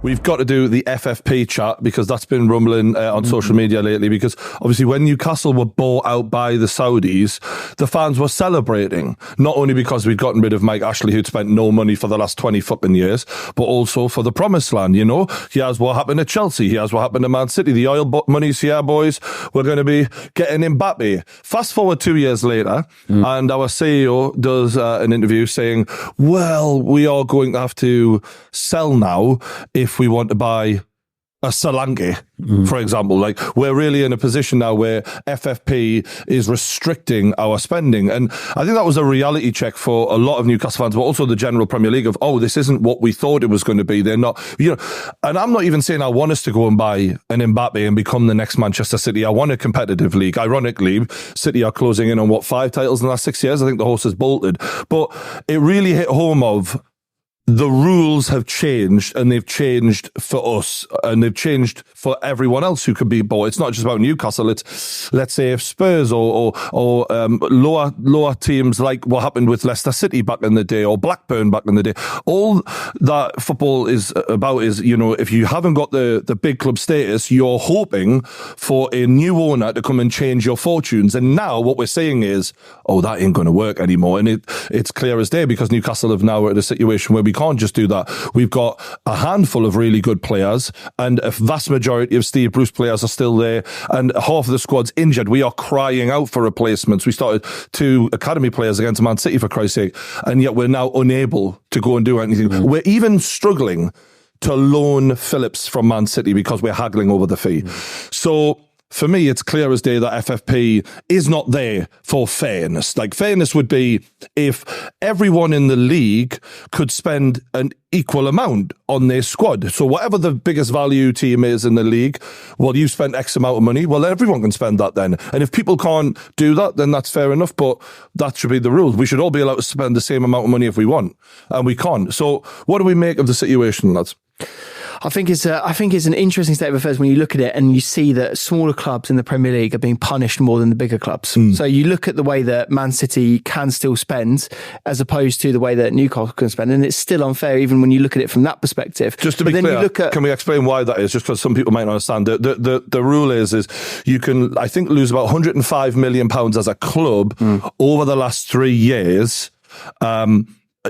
we've got to do the FFP chat because that's been rumbling on social media lately, because obviously when Newcastle were bought out by the Saudis, the fans were celebrating, not only because we'd gotten rid of Mike Ashley, who'd spent no money for the last 20 fucking years, but also for the promised land, you know? Here's what happened to Chelsea, here's what happened to Man City, the oil money's here, boys, we're going to be getting Mbappe. Fast forward 2 years later, and our CEO does an interview saying, well, we are going to have to sell now if we want to buy a Solanke, for example. Like, we're really in a position now where FFP is restricting our spending. And I think that was a reality check for a lot of Newcastle fans, but also the general Premier League of, oh, this isn't what we thought it was going to be. They're not, you know, and I'm not even saying I want us to go and buy an Mbappe and become the next Manchester City. I want a competitive league. Ironically, City are closing in on 5 titles in the last 6 years. I think the horse has bolted. But it really hit home of, the rules have changed, and they've changed for us, and they've changed for everyone else who could be bought. It's not just about Newcastle. It's, let's say, if Spurs or lower teams, like what happened with Leicester City back in the day, or Blackburn back in the day. All that football is about is, you know, if you haven't got the big club status, you're hoping for a new owner to come and change your fortunes. And now what we're saying is, oh, that ain't going to work anymore. And it's clear as day, because Newcastle have now at a situation where we can't just do that. We've got a handful of really good players, and a vast majority of Steve Bruce players are still there, and half of the squad's injured. We are crying out for replacements. We started 2 academy players against Man City, for Christ's sake, and yet we're now unable to go and do anything. We're even struggling to loan Phillips from Man City because we're haggling over the fee. So for me, it's clear as day that FFP is not there for fairness. Like, fairness would be if everyone in the league could spend an equal amount on their squad. So whatever the biggest value team is in the league, well, you spent X amount of money, well, everyone can spend that then. And if people can't do that, then that's fair enough, but that should be the rules. We should all be allowed to spend the same amount of money if we want, and we can't. So what do we make of the situation, lads? I think it's an interesting state of affairs when you look at it and you see that smaller clubs in the Premier League are being punished more than the bigger clubs. So you look at the way that Man City can still spend as opposed to the way that Newcastle can spend, and it's still unfair even when you look at it from that perspective. Just to be clear, can we explain why that is? Just because some people might not understand. The rule is you can, I think, lose about £105 million as a club over the last 3 years.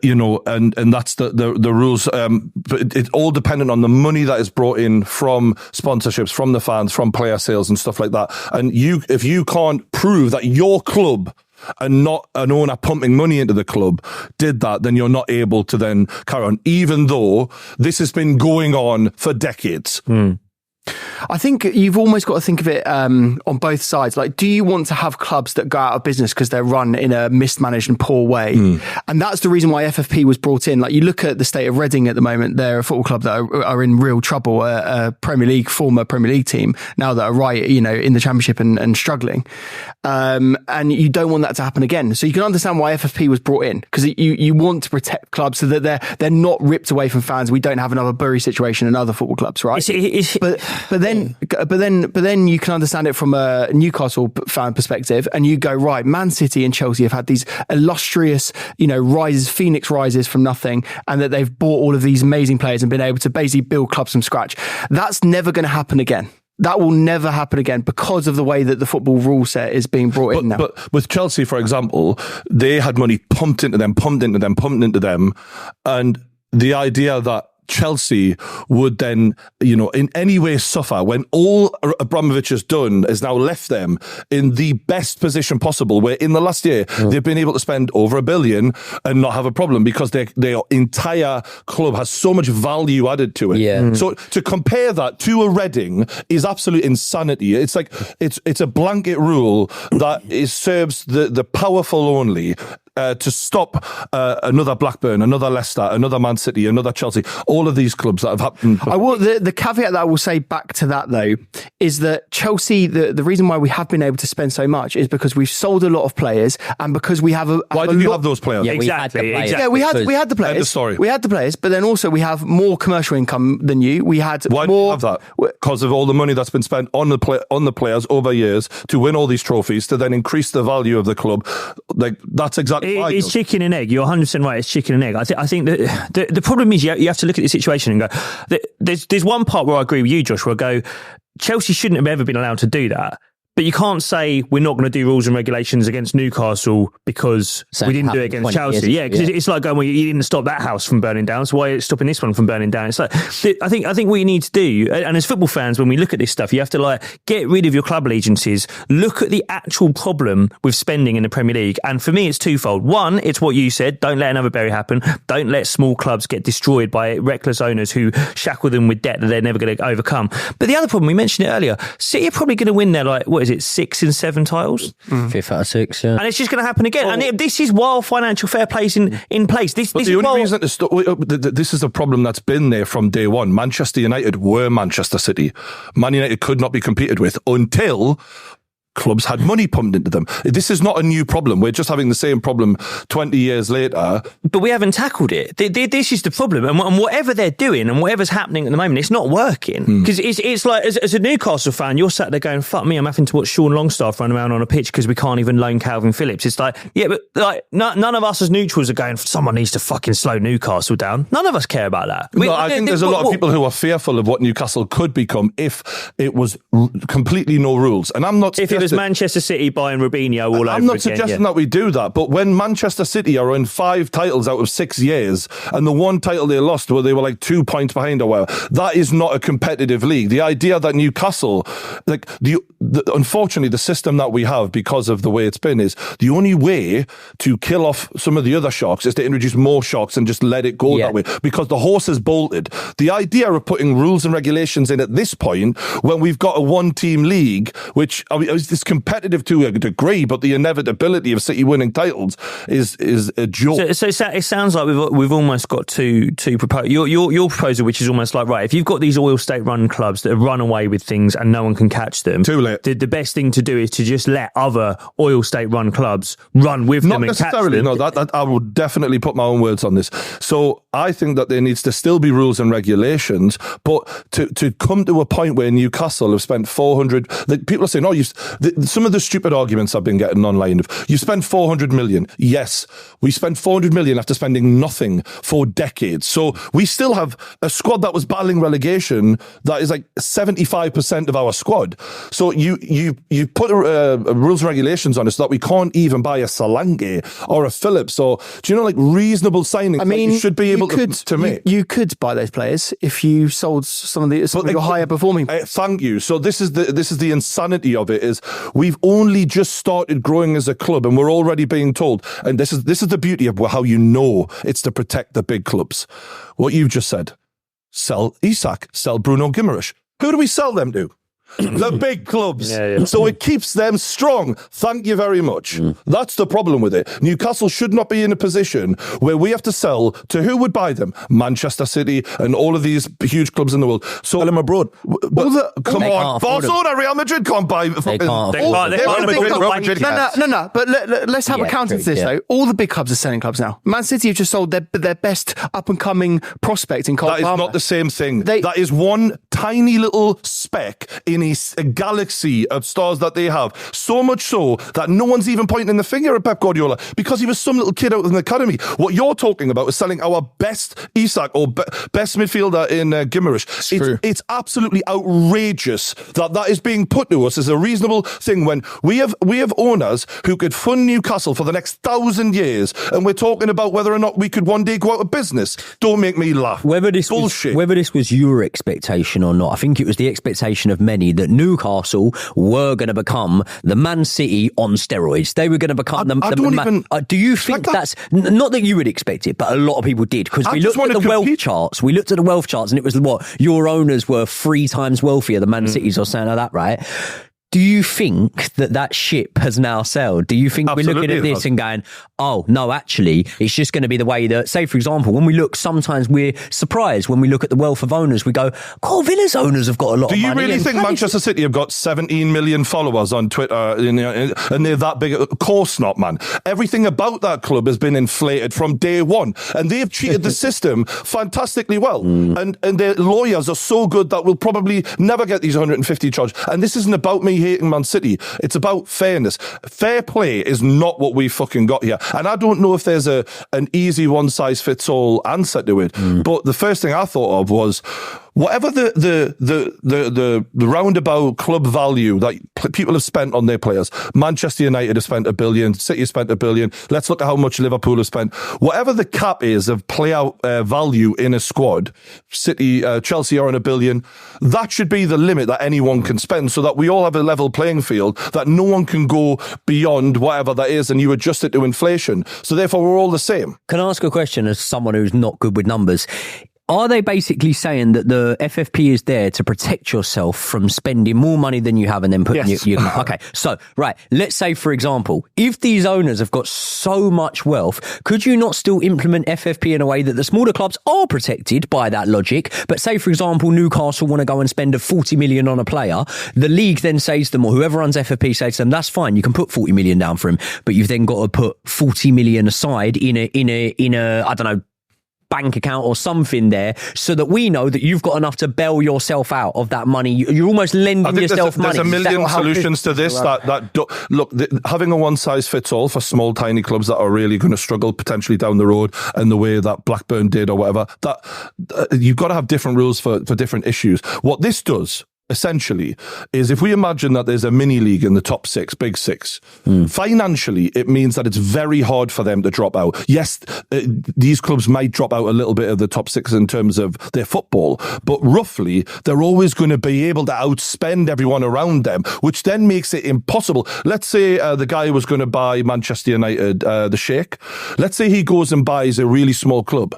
You know, and that's the rules. But it's all dependent on the money that is brought in from sponsorships, from the fans, from player sales and stuff like that. And if you can't prove that your club and not an owner pumping money into the club did that, then you're not able to then carry on, even though this has been going on for decades. I think you've almost got to think of it on both sides. Like, do you want to have clubs that go out of business because they're run in a mismanaged and poor way? And that's the reason why FFP was brought in. Like, you look at the state of Reading at the moment, they're a football club that are in real trouble, a former Premier League team now that are right, you know, in the Championship and struggling. And you don't want that to happen again. So you can understand why FFP was brought in, because you want to protect clubs so that they're not ripped away from fans. We don't have another Bury situation in other football clubs, right? But then you can understand it from a Newcastle fan perspective, and you go, right, Man City and Chelsea have had these illustrious, you know, phoenix rises from nothing, and that they've bought all of these amazing players and been able to basically build clubs from scratch. That's never going to happen again. That will never happen again because of the way that the football rule set is being brought in now. But with Chelsea, for example, they had money pumped into them, and the idea that Chelsea would then, you know, in any way suffer when all Abramovich has done is now left them in the best position possible, where in the last year they've been able to spend over £1 billion and not have a problem because their entire club has so much value added to it. So to compare that to a Reading is absolute insanity. It's like it's a blanket rule that serves the powerful only. To stop another Blackburn, another Leicester, another Man City, another Chelsea, all of these clubs that have happened. The caveat that I will say back to that, though, is that Chelsea, the reason why we have been able to spend so much is because we've sold a lot of players, and because we have Why did you have those players? Yeah, exactly. Yeah, we had the players. End of story. We had the players, but then also we have more commercial income than you. Why do you have that? Because of all the money that's been spent on the players over years to win all these trophies, to then increase the value of the club. Like, that's exactly It's chicken and egg. You're 100% right. It's chicken and egg. I think that the problem is you have to look at the situation and go, there's one part where I agree with you, Josh, where I go, Chelsea shouldn't have ever been allowed to do that. But you can't say we're not going to do rules and regulations against Newcastle because we didn't do it against Chelsea. Yeah, because it's like going, well, you didn't stop that house from burning down, so why are you stopping this one from burning down? It's like, I think what you need to do, and as football fans, when we look at this stuff, you have to like get rid of your club allegiances, look at the actual problem with spending in the Premier League. And for me, it's twofold. One, it's what you said, don't let another Bury happen. Don't let small clubs get destroyed by reckless owners who shackle them with debt that they're never going to overcome. But the other problem, we mentioned it earlier, City are probably going to win their, like, what is it, 6 in 7 titles? 5th out of 6, yeah. And it's just going to happen again. And this is while financial fair play is in place. This is a problem that's been there from day one. Manchester United were Manchester City. Man United could not be competed with until clubs had money pumped into them. This is not a new problem. We're just having the same problem 20 years later. But we haven't tackled it. This is the problem. And whatever they're doing and whatever's happening at the moment, it's not working. Because it's like, as a Newcastle fan, you're sat there going, fuck me, I'm having to watch Sean Longstaff run around on a pitch because we can't even loan Calvin Phillips. It's like, yeah, but like none of us as neutrals are going, someone needs to fucking slow Newcastle down. None of us care about that. I think there's a lot of people who are fearful of what Newcastle could become if it was completely no rules. And I'm not... It was Manchester City buying Robinho all over again. I'm not suggesting that we do that, but when Manchester City are in 5 titles out of 6 years, and the one title they lost where they were like 2 points behind or whatever, that is not a competitive league. The idea that Newcastle, like unfortunately, the system that we have because of the way it's been is the only way to kill off some of the other sharks is to introduce more sharks and just let it go that way because the horse is bolted. The idea of putting rules and regulations in at this point when we've got a one-team league, which I mean, it's competitive to a degree, but the inevitability of City winning titles is a joke. So it sounds like we've almost got two proposals. Your proposal, which is almost like, right, if you've got these oil state run clubs that have run away with things and no one can catch them, too late. The best thing to do is to just let other oil state run clubs run with them and catch them. No, that I would definitely put my own words on this. So I think that there needs to still be rules and regulations, but to come to a point where Newcastle have spent 400, like people are saying, some of the stupid arguments I've been getting online of, you spend 400 million. Yes, we spent 400 million after spending nothing for decades. So we still have a squad that was battling relegation that is like 75% of our squad. So you put rules and regulations on us so that we can't even buy a Solanke or a Phillips or, do you know, like reasonable signings that you should be able to make. You could buy those players if you sold some of your higher performing. Thank you. So this is the insanity of it is we've only just started growing as a club and we're already being told, and this is the beauty of how you know it's to protect the big clubs. What you've just said, sell Isak, sell Bruno Guimaraes. Who do we sell them to? The big clubs. Yeah. So it keeps them strong. Thank you very much. That's the problem with it. Newcastle should not be in a position where we have to sell to who would buy them? Manchester City and all of these huge clubs in the world. So sell them abroad. Come on. Barcelona, Real Madrid can't buy. They can't. No. But let's have a counter to this, though. All the big clubs are selling clubs now. Man City have just sold their best up-and-coming prospect in Cole Palmer. That is not the same thing. That is one tiny little speck in a galaxy of stars that they have. So much so that no one's even pointing the finger at Pep Guardiola because he was some little kid out of an academy. What you're talking about is selling our best Isak or best midfielder in Guimaraes. It's absolutely outrageous that is being put to us as a reasonable thing when we have owners who could fund Newcastle for the next 1,000 years and we're talking about whether or not we could one day go out of business. Don't make me laugh. Whether this was your expectation or not, I think it was the expectation of many that Newcastle were going to become the Man City on steroids. They were going to become do you think that's not that you would expect it, but a lot of people did because we looked at the wealth charts. We looked at the wealth charts, and it was what your owners were 3 times wealthier than Man City's or something like that, right? Do you think that ship has now sailed? Do you think we're looking at this and going, oh, no, actually, it's just going to be the way that, say, for example, when we look, sometimes we're surprised when we look at the wealth of owners, we go, oh, Villa's owners have got a lot of money. Do you really think Manchester City have got 17 million followers on Twitter and they're that big? Of course not, man. Everything about that club has been inflated from day one and they've cheated the system fantastically well. And their lawyers are so good that we'll probably never get these 150 charges. And this isn't about me hating Man City. It's about fairness. Fair play is not what we fucking got here. And I don't know if there's an easy one-size-fits-all answer to it. But the first thing I thought of was, whatever the roundabout club value that people have spent on their players, Manchester United have spent $1 billion, City have spent $1 billion. Let's look at how much Liverpool have spent. Whatever the cap is of playout value in a squad, City, Chelsea are on $1 billion. That should be the limit that anyone can spend, so that we all have a level playing field, that no one can go beyond whatever that is, and you adjust it to inflation. So therefore, we're all the same. Can I ask a question as someone who's not good with numbers? Are they basically saying that the FFP is there to protect yourself from spending more money than you have and then putting you... Okay, so, right, let's say, for example, if these owners have got so much wealth, could you not still implement FFP in a way that the smaller clubs are protected by that logic? But say, for example, Newcastle want to go and spend $40 million on a player. The league then says to them, or whoever runs FFP says to them, that's fine, you can put $40 million down for him, but you've then got to put $40 million aside in a I don't know, bank account or something there, so that we know that you've got enough to bail yourself out of that money. You're almost lending yourself money. There's a million solutions to this. Having a one-size-fits-all for small, tiny clubs that are really going to struggle potentially down the road, and the way that Blackburn did or whatever, that you've got to have different rules for different issues. What this does, essentially, is if we imagine that there's a mini league in the top six, big six, financially, it means that it's very hard for them to drop out. Yes, these clubs might drop out a little bit of the top six in terms of their football, but roughly, they're always going to be able to outspend everyone around them, which then makes it impossible. Let's say the guy who was going to buy Manchester United, the Sheikh, let's say he goes and buys a really small club.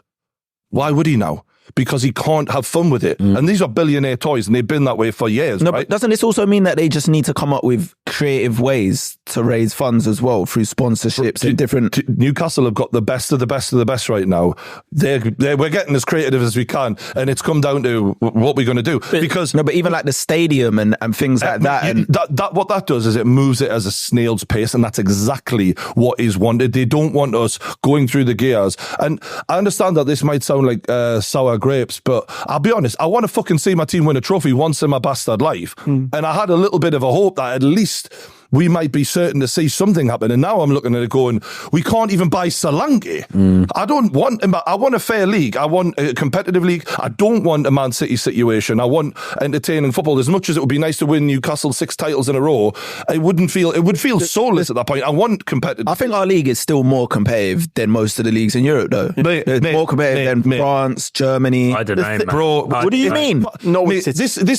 Why would he now? Because he can't have fun with it. And these are billionaire toys, and they've been that way for years, right? But doesn't this also mean that they just need to come up with creative ways to raise funds as well through sponsorships and different... Newcastle have got the best of the best of the best right now. We're getting as creative as we can, and it's come down to what we're going to do. But even like the stadium and things like that. And what that does is it moves it as a snail's pace, and that's exactly what is wanted. They don't want us going through the gears. And I understand that this might sound like sour grapes, but I'll be honest, I want to fucking see my team win a trophy once in my bastard life. And I had a little bit of a hope that at least we might be certain to see something happen. And now I'm looking at it going, we can't even buy Solanke. I want a fair league. I want a competitive league. I don't want a Man City situation. I want entertaining football. As much as it would be nice to win Newcastle 6 titles in a row, it would feel soulless at that point. I want competitive. I think our league is still more competitive than most of the leagues in Europe, though. More competitive than France, Germany. I don't know, man. Bro, what do you mean? No, this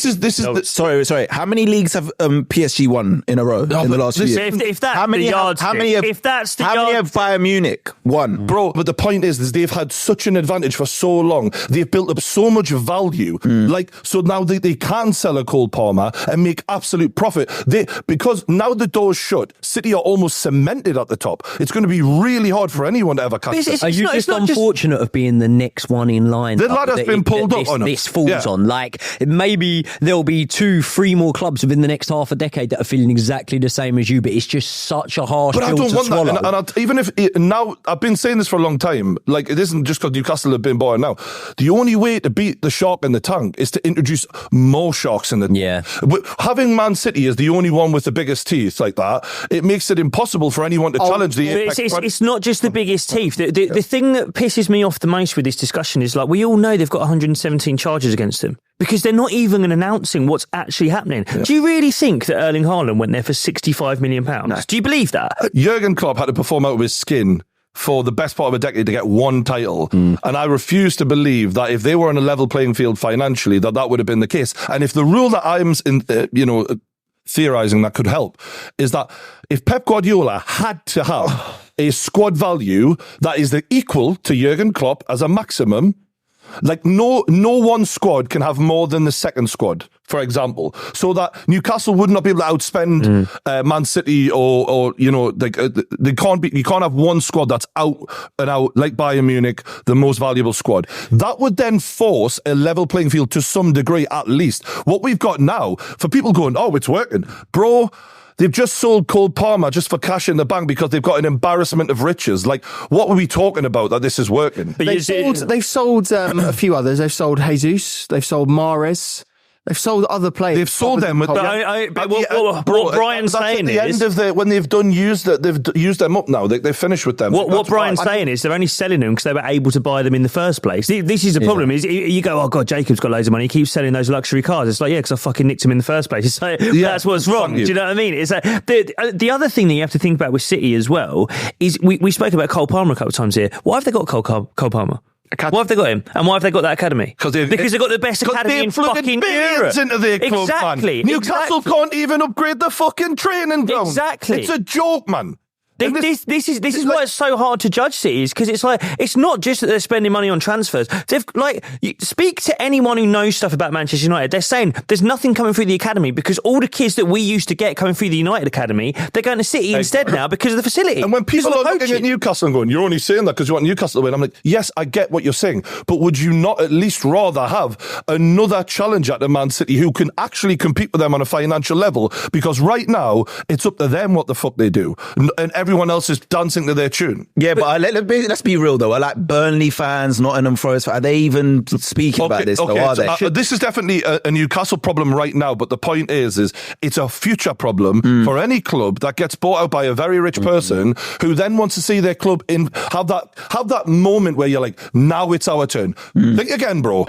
is sorry. How many leagues have PSG won in a row? In the last few years. If that's the yardstick, how many have Bayern Munich won? Bro, but the point is they've had such an advantage for so long. They've built up so much value. So now they can sell a Cole Palmer and make absolute profit. Because now the door's shut, City are almost cemented at the top. It's going to be really hard for anyone to ever catch them. Are you just unfortunate of being the next one in line? The ladder's been pulled up on this falls on. Like, maybe there'll be 2-3 more clubs within the next half a decade that are feeling exactly the same as you, but it's just such a harsh pill to swallow. Now, I've been saying this for a long time, like, it isn't just because Newcastle have been bought now. The only way to beat the shark in the tank is to introduce more sharks in the tank. Yeah. Having Man City as the only one with the biggest teeth like that, it makes it impossible for anyone to challenge the... It's not just the biggest teeth. The thing that pisses me off the most with this discussion is, like, we all know they've got 117 charges against them, because they're not even announcing what's actually happening. Yeah. Do you really think that Erling Haaland went there for £65 million? No. Do you believe that? Jurgen Klopp had to perform out of his skin for the best part of a decade to get one title. And I refuse to believe that if they were on a level playing field financially, that would have been the case. And if the rule that I'm theorising that could help is that if Pep Guardiola had to have a squad value that is equal to Jurgen Klopp as a maximum, like no one squad can have more than the second squad, for example, so that Newcastle would not be able to outspend Man City or they can't be. You can't have one squad that's out and out like Bayern Munich, the most valuable squad. That would then force a level playing field to some degree, at least. What we've got now, for people going, oh, it's working, bro. They've just sold Cole Palmer just for cash in the bank because they've got an embarrassment of riches. Like, what were we talking about that this is working? They've sold a few others. They've sold Jesus. They've sold Mahrez. They've sold other players. They've sold them. With what Brian's saying is, at the end of when they've used them up now. They've finished with them. What Brian's saying is they're only selling them because they were able to buy them in the first place. This is the problem. Is you go, oh God, Jacob's got loads of money. He keeps selling those luxury cars. It's like, yeah, because I fucking nicked him in the first place. It's like, that's what's wrong. Do you know what I mean? It's like, the other thing that you have to think about with City as well is we spoke about Cole Palmer a couple of times here. Why have they got Cole Palmer? Why have they got him? And why have they got that academy? Because they've got the best academy in fucking Europe. Into their club, exactly. Man. Newcastle can't even upgrade the fucking training ground. Exactly. It's a joke, man. This is why it's so hard to judge cities, because it's like, it's not just that they're spending money on transfers. Speak to anyone who knows stuff about Manchester United. They're saying there's nothing coming through the academy because all the kids that we used to get coming through the United academy, they're going to City instead now because of the facility. And when people are looking at Newcastle and going, you're only saying that because you want Newcastle to win, I'm like, yes, I get what you're saying, but would you not at least rather have another challenger to Man City who can actually compete with them on a financial level? Because right now, it's up to them what the fuck they do. And everyone else is dancing to their tune. Yeah, but let's be real though. Like Burnley fans, Nottingham Forest fans, are they even speaking about this though, are they? This is definitely a Newcastle problem right now, but the point is it's a future problem for any club that gets bought out by a very rich person who then wants to see their club have that moment where you're like, now it's our turn. Think again, bro.